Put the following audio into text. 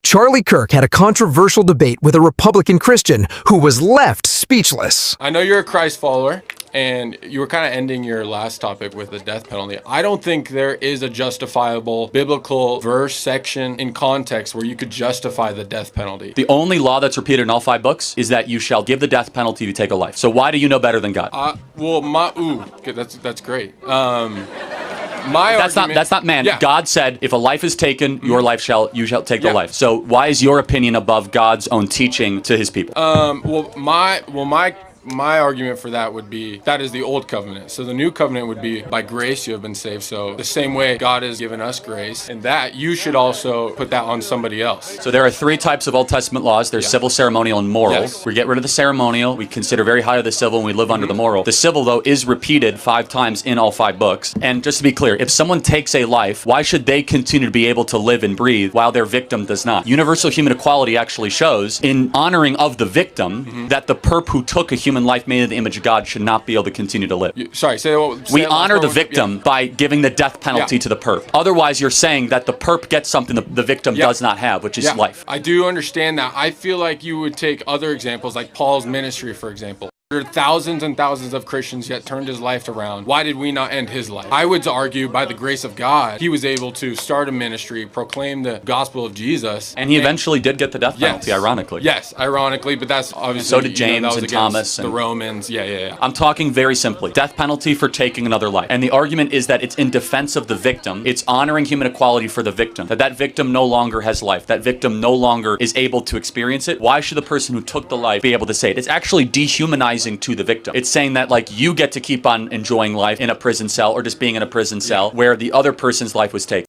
Charlie Kirk had a controversial debate with a Republican Christian who was left speechless. I know you're a Christ follower, and you were kind of ending your last topic with the death penalty. I don't think there is a justifiable biblical verse, section, in context where you could justify the death penalty. The only law that's repeated in all 5 books is that you shall give the death penalty to take a life. So why do you know better than God? Okay, that's great. That's not man. Yeah. God said, if a life is taken, you shall take the life. So why is your opinion above God's own teaching to his people? My argument for that would be that is the old covenant. So the new covenant would be by grace you have been saved. So the same way God has given us grace, and that you should also put that on somebody else. So there are 3 types of Old Testament laws. There's civil, ceremonial, and moral. Yes. We get rid of the ceremonial. We consider very high of the civil, and we live under the moral. The civil, though, is repeated 5 times in all 5 books. And just to be clear, if someone takes a life, why should they continue to be able to live and breathe while their victim does not? Universal human equality actually shows, in honoring of the victim, that the perp who took a human life made in the image of God should not be able to continue to live. We honor the victim by giving the death penalty to the perp. Otherwise, you're saying that the perp gets something the victim does not have, which is life. I do understand that. I feel like you would take other examples, like Paul's ministry, for example. There are thousands and thousands of Christians yet turned his life around. Why did we not end his life? I would argue by the grace of God, he was able to start a ministry, proclaim the gospel of Jesus. And he eventually did get the death penalty, ironically. Yes, ironically, but that's obviously... And so did James and Thomas. The Romans, yeah. I'm talking very simply. Death penalty for taking another life. And the argument is that it's in defense of the victim. It's honoring human equality for the victim. That victim no longer has life. That victim no longer is able to experience it. Why should the person who took the life be able to say it? It's actually dehumanizing to the victim. It's saying that, like, you get to keep on enjoying life in a prison cell or just being in a prison cell where the other person's life was taken.